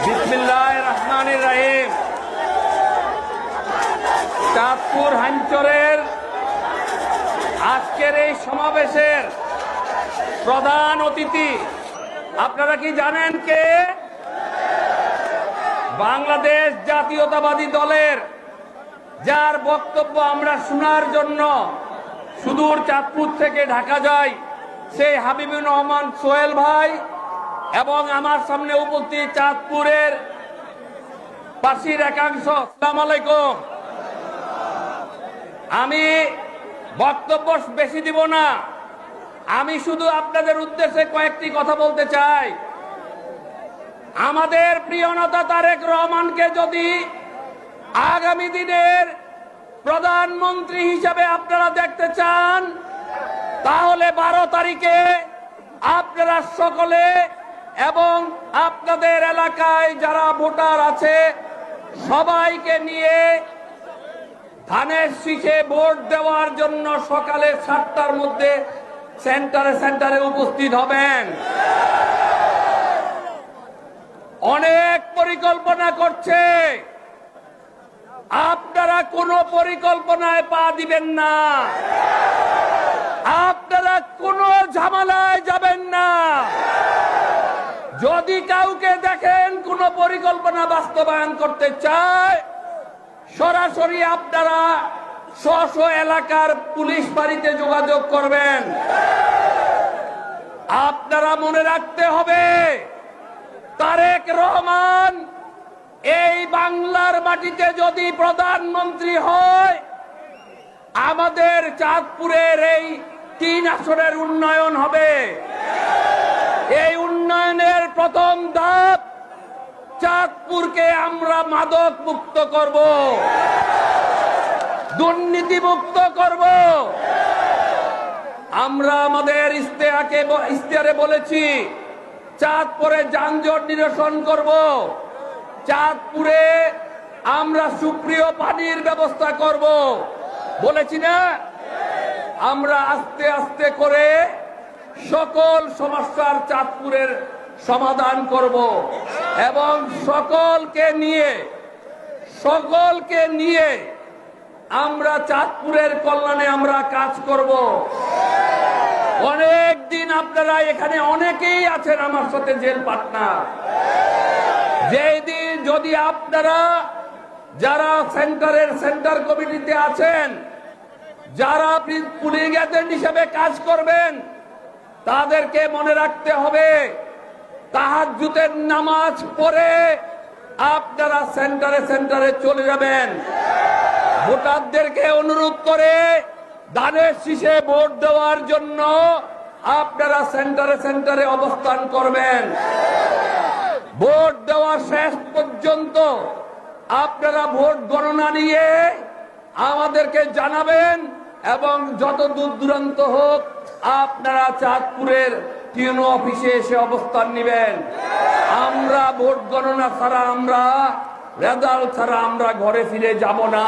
বিসমিল্লাহির রহমানির রহিম। চাঁদপুর হাঞ্চরের আজকের এই সমাবেশের প্রধান অতিথি আপনারা কি জানেন কে? বাংলাদেশ জাতীয়তাবাদী দলের, যার বক্তব্য আমরা শোনার জন্য সুদূর চাঁদপুর থেকে ঢাকা যাই, সেই হাবিবুর রহমান সোহেল ভাই এবং আমার সামনে উপস্থিত চাঁদপুরের পাশের একাংশ। আসসালামু আলাইকুম। আমি বক্তব্য বেশি দিব না, আমি শুধু আপনাদের উদ্দেশ্যে কয়েকটি কথা বলতে চাই। আমাদের প্রিয় নেতা তারেক রহমানকে যদি আগামী দিনের প্রধানমন্ত্রী হিসেবে আপনারা দেখতে চান, তাহলে 12 তারিখে আপনারা সকলে এবং আপনাদের এলাকায় যারা ভোটার আছে সবাইকে নিয়ে ধানের শীষে ভোট দেওয়ার জন্য সকালে 7টার মধ্যে সেন্টারে উপস্থিত হবেন। অনেক পরিকল্পনা করছে, আপনারা কোনো পরিকল্পনায় পা দিবেন না, আপনারা কোনো ঝামেলায় যাবেন না। যদি কাউকে দেখেন কোনো পরিকল্পনা বাস্তবায়ন করতে চায়, সরাসরি আপনারা স্ব এলাকার পুলিশ বাড়িতে যোগাযোগ করবেন। আপনারা মনে রাখতে হবে, তারেক রহমান এই বাংলার মাটিতে যদি প্রধানমন্ত্রী হয়, আমাদের চাঁদপুরের এই 3 আসনের উন্নয়ন হবে। এই উন্নয়নের প্রথম ধাপ, চাঁদপুরকে আমরা মাদক মুক্ত করব, দুর্নীতি মুক্ত করব। আমরা আমাদের ইশতেহারে বলেছি, চাঁদপুরে যানজট নিরসন করব, চাঁদপুরে আমরা সুপ্রিয় পানির ব্যবস্থা করব। বলেছি না? আমরা আস্তে আস্তে করে সকল সমস্যার চাঁদপুরের সমাধান করব এবং সকলকে নিয়ে আমরা চাঁদপুরের কল্যাণে আমরা কাজ করব। অনেক দিন আপনারা এখানে অনেকেই আছেন আমার সাথে জেল পার্টনার। যেই দিন যদি আপনারা যারা সেন্টার কমিটিতে আছেন, যারা পুলিং এজেন্ট হিসেবে কাজ করবেন, তাদেরকে মনে রাখতে হবে, তাহাজ্জুদের নামাজ পড়ে আপনারা সেন্টারে চলে যাবেন। ভোটারদেরকে অনুরোধ করে ধানের শীষে ভোট দেওয়ার জন্য আপনারা সেন্টারে অবস্থান করবেন। ভোট দেওয়ার শেষ পর্যন্ত আপনারা ভোট গণনা নিয়ে আমাদেরকে জানাবেন এবং যত দূর দূরান্ত হোক আপনারা চাঁদপুরের টিএনও অফিসে এসে অবস্থান নেবেন। আমরা ভোট গণনা ছাড়া, আমরা রেজাল্ট ছাড়া আমরা ঘরে ফিরে যাব না।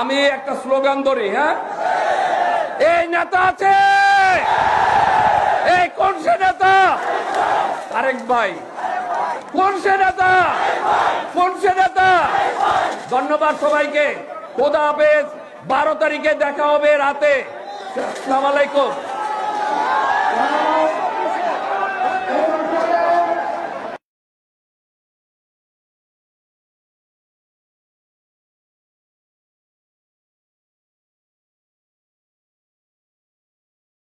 আমি একটা স্লোগান ধরি, হ্যাঁ, এই নেতা আছে, এই কোন সে নেতা? তারেক ভাই। কোন সে নেতা? কোন সে নেতা? ধন্যবাদ সবাইকে। খোদা হাফেজ। 12 তারিখে দেখা হবে রাতে। আসসালামু আলাইকুম।